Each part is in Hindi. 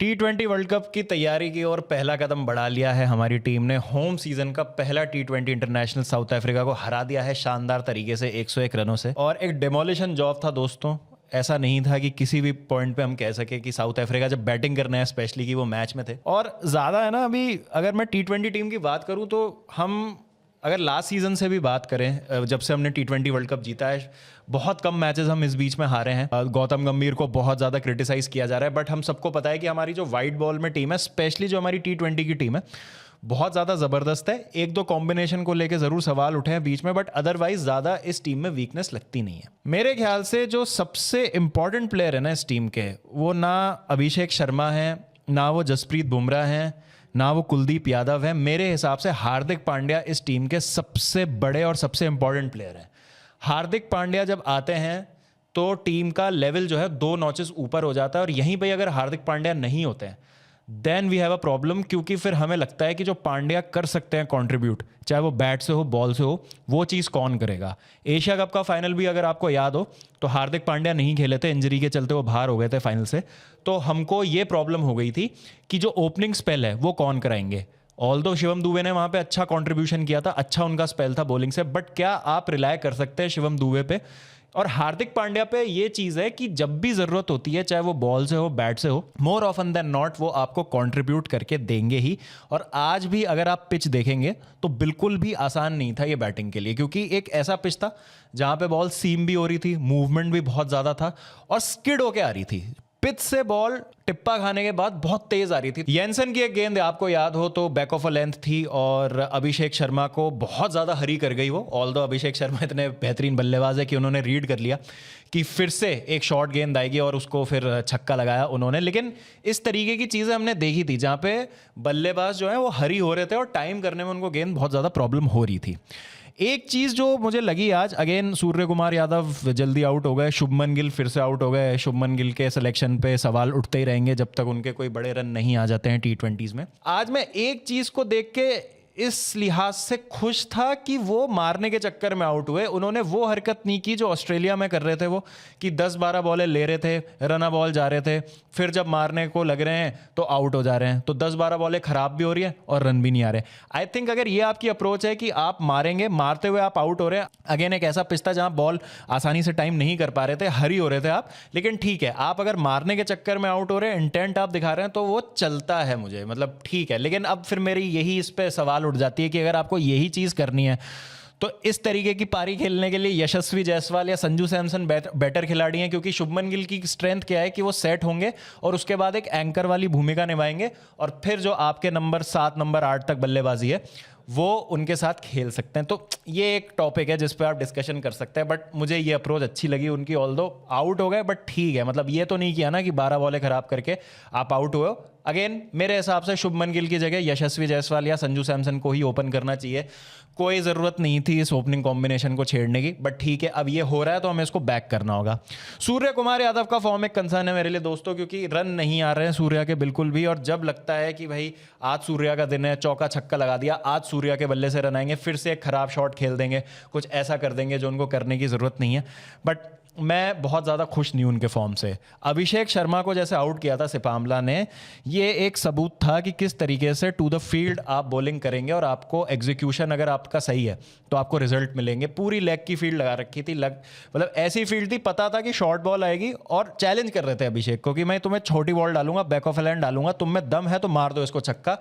T20 वर्ल्ड कप की तैयारी की ओर पहला कदम बढ़ा लिया है हमारी टीम ने। होम सीजन का पहला T20 इंटरनेशनल साउथ अफ्रीका को हरा दिया है शानदार तरीके से 101 रनों से, और एक डेमोलिशन जॉब था दोस्तों। ऐसा नहीं था कि किसी भी पॉइंट पे हम कह सके कि साउथ अफ्रीका जब बैटिंग करना है स्पेशली कि वो मैच में थे। और ज़्यादा है ना, अभी अगर मैं T20 टीम की बात करूँ तो हम अगर लास्ट सीजन से भी बात करें, जब से हमने T20 वर्ल्ड कप जीता है, बहुत कम मैचेस हम इस बीच में हारे हैं। गौतम गंभीर को बहुत ज़्यादा क्रिटिसाइज़ किया जा रहा है, बट हम सबको पता है कि हमारी जो वाइट बॉल में टीम है, स्पेशली जो हमारी T20 की टीम है, बहुत ज़्यादा ज़बरदस्त है। एक दो कॉम्बिनेशन को लेके ज़रूर सवाल उठे हैं बीच में, बट अदरवाइज ज़्यादा इस टीम में वीकनेस लगती नहीं है। मेरे ख्याल से जो सबसे इंपॉर्टेंट प्लेयर है ना इस टीम के, वो ना अभिषेक शर्मा है, ना वो जसप्रीत बुमराह हैं, ना वो कुलदीप यादव है। मेरे हिसाब से हार्दिक पांड्या इस टीम के सबसे बड़े और सबसे इंपॉर्टेंट प्लेयर हैं। हार्दिक पांड्या जब आते हैं तो टीम का लेवल जो है 2 नॉचेस ऊपर हो जाता है, और यहीं पे अगर हार्दिक पांड्या नहीं होते हैं then we have a problem, क्योंकि फिर हमें लगता है कि जो पांड्या कर सकते हैं कंट्रीब्यूट, चाहे वो बैट से हो बॉल से हो, वो चीज़ कौन करेगा। एशिया कप का फाइनल भी अगर आपको याद हो तो हार्दिक पांड्या नहीं खेले थे, इंजरी के चलते वो बाहर हो गए थे फाइनल से। तो हमको ये प्रॉब्लम हो गई थी कि जो ओपनिंग स्पेल है वो कौन कराएंगे। ऑल्दो शिवम दुबे ने वहाँ पे अच्छा कंट्रीब्यूशन किया था, अच्छा उनका स्पेल था बॉलिंग से, बट क्या आप रिलाय कर सकते हैं शिवम दुबे पे और हार्दिक पांड्या पे? ये चीज़ है कि जब भी ज़रूरत होती है, चाहे वो बॉल से हो बैट से हो, मोर ऑफन देन नॉट वो आपको कंट्रीब्यूट करके देंगे ही। और आज भी अगर आप पिच देखेंगे तो बिल्कुल भी आसान नहीं था ये बैटिंग के लिए, क्योंकि एक ऐसा पिच था जहाँ पे बॉल सीम भी हो रही थी, मूवमेंट भी बहुत ज़्यादा था और स्किड होके आ रही थी। पिच से बॉल टिप्पा खाने के बाद बहुत तेज आ रही थी। येंसन की एक गेंद आपको याद हो तो बैक ऑफ अ लेंथ थी और अभिषेक शर्मा को बहुत ज़्यादा हरी कर गई वो। ऑल्दो अभिषेक शर्मा इतने बेहतरीन बल्लेबाज है कि उन्होंने रीड कर लिया कि फिर से एक शॉर्ट गेंद आएगी और उसको फिर छक्का लगाया उन्होंने। लेकिन इस तरीके की चीज़ें हमने देखी थी जहाँ पे बल्लेबाज जो है वो हरी हो रहे थे और टाइम करने में उनको गेंद बहुत ज़्यादा प्रॉब्लम हो रही थी। एक चीज़ जो मुझे लगी आज, अगेन सूर्य कुमार यादव जल्दी आउट हो गए, शुभमन गिल फिर से आउट हो गए। शुभमन गिल के सिलेक्शन पे सवाल उठते ही रहेंगे जब तक उनके कोई बड़े रन नहीं आ जाते हैं T20s में। आज मैं एक चीज़ को देख के इस लिहाज से खुश था कि वो मारने के चक्कर में आउट हुए। उन्होंने वो हरकत नहीं की जो ऑस्ट्रेलिया में कर रहे थे, वो कि 10-12 बॉलें ले रहे थे, रन बॉल जा रहे थे, फिर जब मारने को लग रहे हैं तो आउट हो जा रहे हैं। तो 10-12 बॉलें खराब भी हो रही है और रन भी नहीं आ रहे। आई थिंक अगर ये आपकी अप्रोच है कि आप मारेंगे, मारते हुए आप आउट हो रहे हैं, अगेन एक ऐसा पिच था जहां बॉल आसानी से टाइम नहीं कर पा रहे थे, हरी हो रहे थे आप, लेकिन ठीक है, आप अगर मारने के चक्कर में आउट हो रहे हैं, इंटेंट आप दिखा रहे हैं, तो वो चलता है मुझे, मतलब ठीक है। लेकिन अब फिर मेरी यही इस पे सवाल उठ जाती है कि अगर आपको यही चीज़ करनी है तो इस तरीके की पारी खेलने के लिए यशस्वी जायसवाल या संजू सैमसन बेटर खिलाड़ी हैं, क्योंकि शुभमन गिल की स्ट्रेंथ क्या है कि वो सेट होंगे और उसके बाद एक एंकर वाली भूमिका निभाएंगे और फिर जो आपके नंबर 7 नंबर 8 तक बल्लेबाजी है वो उनके साथ खेल सकते हैं। तो ये एक टॉपिक है जिस पे आप डिस्कशन कर सकते हैं, बट मुझे ये अप्रोच अच्छी लगी उनकी। ऑल्दो आउट हो गए बट ठीक है, मतलब ये तो नहीं किया ना कि 12 बॉलें खराब करके आप आउट हुए हो। अगेन मेरे हिसाब से शुभमन गिल की जगह यशस्वी जायसवाल या संजू सैमसन को ही ओपन करना चाहिए। कोई ज़रूरत नहीं थी इस ओपनिंग कॉम्बिनेशन को छेड़ने की, बट ठीक है, अब ये हो रहा है तो हमें इसको बैक करना होगा। सूर्य कुमार यादव का फॉर्म एक कंसर्न है मेरे लिए दोस्तों, क्योंकि रन नहीं आ रहे हैं सूर्या के बिल्कुल भी। और जब लगता है कि भाई आज सूर्या का दिन है, चौका छक्का लगा दिया, आज सूर्या के बल्ले से रन आएंगे, फिर से एक खराब शॉट खेल देंगे, कुछ ऐसा कर देंगे जो उनको करने की ज़रूरत नहीं है। बट मैं बहुत ज़्यादा खुश नहीं हूं उनके फॉर्म से। अभिषेक शर्मा को जैसे आउट किया था सिपामला ने, ये एक सबूत था कि किस तरीके से टू द फील्ड आप बॉलिंग करेंगे और आपको एग्जीक्यूशन अगर आपका सही है तो आपको रिजल्ट मिलेंगे। पूरी लेग की फील्ड लगा रखी थी, मतलब ऐसी फील्ड थी, पता था कि शॉर्ट बॉल आएगी और चैलेंज कर रहे थे अभिषेक को कि मैं तुम्हें छोटी बॉल डालूंगा, बैक ऑफ लैंड डालूंगा, तुम में दम है तो मार दो इसको छक्का।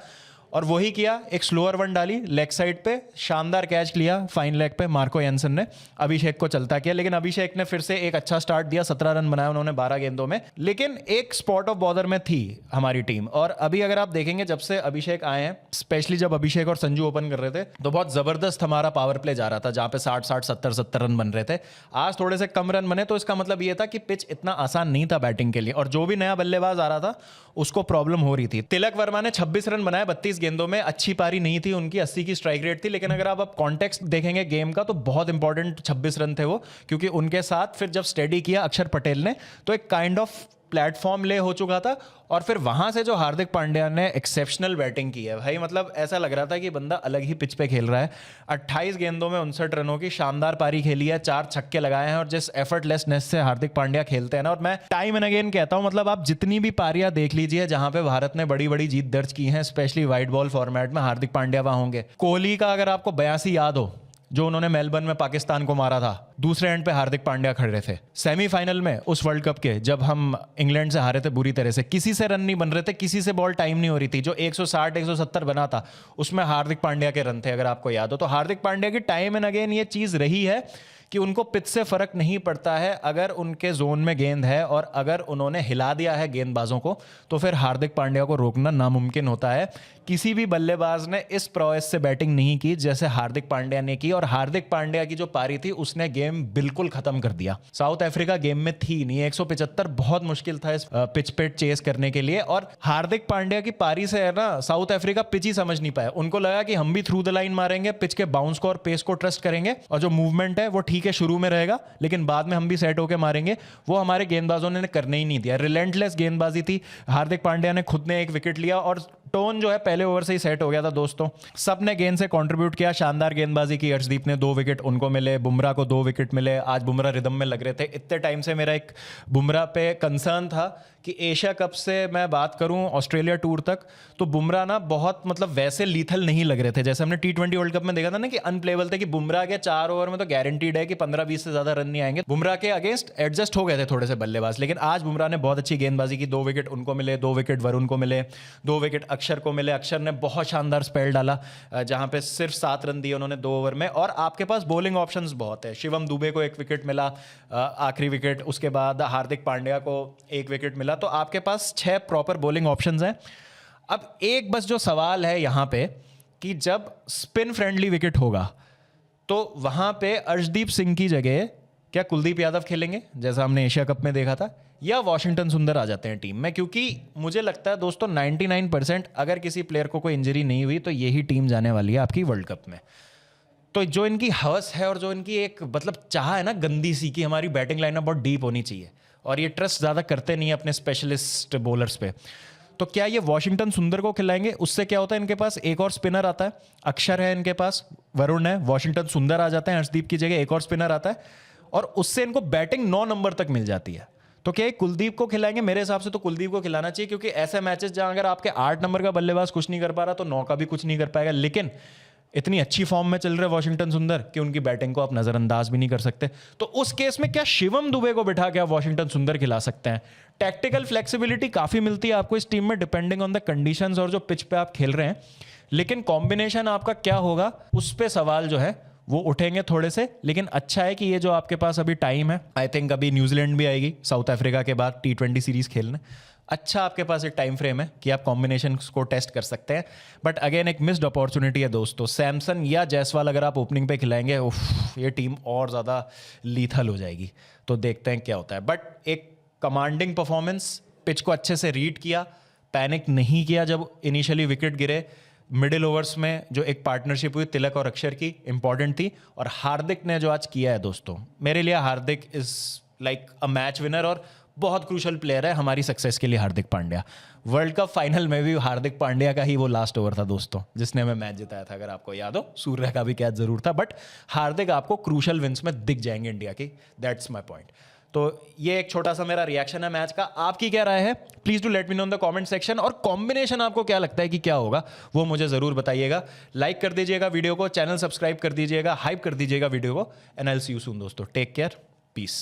और वही किया, एक स्लोअर वन डाली लेग साइड पे, शानदार कैच लिया फाइन लेग पे मार्को येंसन ने, अभिषेक को चलता किया। लेकिन अभिषेक ने फिर से एक अच्छा स्टार्ट दिया, 17 रन बनाए उन्होंने 12 गेंदों में। लेकिन एक स्पॉट ऑफ बॉदर में थी हमारी टीम। और अभी अगर आप देखेंगे जब से अभिषेक आए हैं, स्पेशली जब अभिषेक और संजू ओपन कर रहे थे तो बहुत जबरदस्त हमारा पावर प्ले जा रहा था, जहां पे 60-60 70-70 रन बन रहे थे। आज थोड़े से कम रन बने, तो इसका मतलब ये था कि पिच इतना आसान नहीं था बैटिंग के लिए, और जो भी नया बल्लेबाज आ रहा था उसको प्रॉब्लम हो रही थी। तिलक वर्मा ने 26 रन बनाए 32 गेंदों में, अच्छी पारी नहीं थी उनकी, 80 की स्ट्राइक रेट थी। लेकिन अगर आप कॉन्टेक्स्ट देखेंगे गेम का तो बहुत इंपॉर्टेंट 26 रन थे वो, क्योंकि उनके साथ फिर जब स्टेडी किया अक्षर पटेल ने तो एक काइंड ऑफ प्लेटफॉर्म ले हो चुका था और फिर वहां से जो हार्दिक पांड्या ने एक्सेप्शनल बैटिंग की है भाई, मतलब ऐसा लग रहा था कि बंदा अलग ही पिच पे खेल रहा है। 28 गेंदों में 59 रनों की शानदार पारी खेली है, 4 छक्के लगाए हैं और जिस एफर्टलेसनेस से हार्दिक पांड्या खेलते हैं ना, और मैं टाइम एंड अगेन कहता हूं, मतलब आप जितनी भी पारियां देख लीजिए जहां पे भारत ने बड़ी बड़ी जीत दर्ज की है, स्पेशली वाइट बॉल फॉर्मेट में, हार्दिक पांड्या वहां होंगे। कोहली का अगर आपको 82 याद हो, जो उन्होंने मेलबर्न में पाकिस्तान को मारा था, दूसरे एंड पे हार्दिक पांड्या खड़े थे। सेमीफाइनल में उस वर्ल्ड कप के जब हम इंग्लैंड से हारे थे बुरी तरह से, किसी से रन नहीं बन रहे थे, किसी से बॉल टाइम नहीं हो रही थी, जो 160 170 बना था उसमें हार्दिक पांड्या के रन थे, अगर आपको याद हो। तो हार्दिक पांड्या की टाइम एंड अगेन ये चीज रही है कि उनको पिच से फर्क नहीं पड़ता है, अगर उनके जोन में गेंद है और अगर उन्होंने हिला दिया है गेंदबाजों को तो फिर हार्दिक पांड्या को रोकना नामुमकिन होता है। किसी भी बल्लेबाज ने इस प्रोएस से बैटिंग नहीं की जैसे हार्दिक पांड्या ने की, और हार्दिक पांड्या की जो पारी थी उसने गेम बिल्कुल खत्म कर दिया। साउथ अफ्रीका गेम में थी नहीं, 175 बहुत मुश्किल था इस पिच पे चेस करने के लिए, और हार्दिक पांड्या की पारी से है ना साउथ अफ्रीका पिच ही समझ नहीं पाया। उनको लगा कि हम भी थ्रू द लाइन मारेंगे, पिच के बाउंस को और पेस को ट्रस्ट करेंगे और जो मूवमेंट है वो ठीक है शुरू में रहेगा लेकिन बाद में हम भी सेट होकर मारेंगे। वो हमारे गेंदबाजों ने करने ही नहीं दिया, रिलेंटलेस गेंदबाजी थी। हार्दिक पांड्या ने खुद ने एक विकेट लिया और टोन जो है पहले ओवर से ही सेट हो गया था दोस्तों। सबने गेंद से कंट्रीब्यूट किया, शानदार गेंदबाजी की। अर्शदीप ने 2 विकेट उनको मिले, बुमराह को 2 विकेट मिले। आज बुमराह रिदम में लग रहे थे। इतने टाइम से मेरा एक बुमराह पे कंसर्न था कि एशिया कप से मैं बात करूं ऑस्ट्रेलिया टूर तक, तो बुमराह ना बहुत मतलब वैसे लीथल नहीं लग रहे थे जैसे हमने T20 वर्ल्ड कप में देखा था ना कि अनप्लेबल थे, कि बुमराह के 4 ओवर में तो गारंटीड है कि 15-20 से ज्यादा रन नहीं आएंगे। बुमराह के अगेंस्ट एडजस्ट हो गए थे थोड़े से बल्लेबाज, लेकिन आज बुमराह ने बहुत अच्छी गेंदबाजी की। 2 विकेट उनको मिले, 2 विकेट वरुण को मिले, 2 विकेट अक्षर को मिले। अक्षर ने बहुत शानदार स्पेल डाला जहां पे सिर्फ 7 रन दिए उन्होंने 2 ओवर में, और आपके पास बॉलिंग ऑप्शंस बहुत है। शिवम दुबे को 1 विकेट मिला आखिरी विकेट, उसके बाद हार्दिक पांड्या को 1 विकेट मिला, तो आपके पास 6 प्रॉपर बॉलिंग ऑप्शंस हैं। अब एक बस जो सवाल है यहां पे कि जब स्पिन फ्रेंडली विकेट होगा तो वहां पे अर्शदीप सिंह की जगह क्या कुलदीप यादव खेलेंगे जैसा हमने एशिया कप में देखा था, या वॉशिंगटन सुंदर आ जाते हैं टीम में? क्योंकि मुझे लगता है दोस्तों 99% अगर किसी प्लेयर को कोई इंजरी नहीं हुई तो यही टीम जाने वाली है आपकी वर्ल्ड कप में। तो जो इनकी हवस है और जो इनकी एक मतलब चाह है ना गंदी सी की हमारी बैटिंग लाइनअप बहुत डीप होनी चाहिए, और ये ट्रस्ट ज़्यादा करते नहीं है अपने स्पेशलिस्ट बॉलर्स पे, तो क्या ये वॉशिंगटन सुंदर को खिलाएंगे? उससे क्या होता है, इनके पास एक और स्पिनर आता है, अक्षर है इनके पास, वरुण है, वॉशिंगटन सुंदर आ जाते हैं, अर्शदीप की जगह एक और स्पिनर आता है, और उससे इनको बैटिंग 9 नंबर तक मिल जाती है। तो क्या कुलदीप को खिलाएंगे? मेरे हिसाब से तो कुलदीप को खिलाना चाहिए, क्योंकि ऐसे मैचेस जहां अगर आपके 8 नंबर का बल्लेबाज कुछ नहीं कर पा रहा तो 9 का भी कुछ नहीं कर पाएगा। लेकिन इतनी अच्छी फॉर्म में चल रहे वॉशिंगटन सुंदर कि उनकी बैटिंग को आप नजरअंदाज भी नहीं कर सकते। तो उस केस में क्या शिवम दुबे को बिठा के आप वॉशिंगटन सुंदर खिला सकते हैं? टैक्टिकल फ्लेक्सिबिलिटी काफी मिलती है आपको इस टीम में डिपेंडिंग ऑन द कंडीशंस और जो पिच पे आप खेल रहे हैं, लेकिन कॉम्बिनेशन आपका क्या होगा उस पे सवाल जो है वो उठेंगे थोड़े से। लेकिन अच्छा है कि ये जो आपके पास अभी टाइम है, आई थिंक अभी न्यूजीलैंड भी आएगी साउथ अफ्रीका के बाद T20 सीरीज खेलने, अच्छा आपके पास एक टाइम फ्रेम है कि आप कॉम्बिनेशन को टेस्ट कर सकते हैं। बट अगेन एक मिस्ड अपॉर्चुनिटी है दोस्तों, सैमसन या जायसवाल अगर आप ओपनिंग पे खिलाएंगे ये टीम और ज़्यादा लीथल हो जाएगी। तो देखते हैं क्या होता है। बट एक कमांडिंग परफॉर्मेंस, पिच को अच्छे से रीड किया, पैनिक नहीं किया जब इनिशियली विकेट गिरे। मिडिल ओवर्स में जो एक पार्टनरशिप हुई तिलक और अक्षर की, इंपॉर्टेंट थी। और हार्दिक ने जो आज किया है दोस्तों, मेरे लिए Hardik is like a match winner और बहुत क्रूशल प्लेयर है हमारी सक्सेस के लिए। Hardik Pandya world cup final में भी हार्दिक पांड्या का ही वो लास्ट ओवर था दोस्तों जिसने हमें मैच जिताया था, अगर आपको याद हो। सूर्य का भी कैच जरूर था, बट हार्दिक आपको क्रूशल विंस में दिख जाएंगे इंडिया की, दैट्स माय पॉइंट। तो ये एक छोटा सा मेरा रिएक्शन है मैच का। आपकी क्या राय है? Please do let me know in the comment section. और कॉम्बिनेशन आपको क्या लगता है कि क्या होगा वो मुझे जरूर बताइएगा। लाइक कर दीजिएगा वीडियो को, चैनल सब्सक्राइब कर दीजिएगा, हाइप कर दीजिएगा वीडियो को, and I will see you soon दोस्तों। Take care, piece.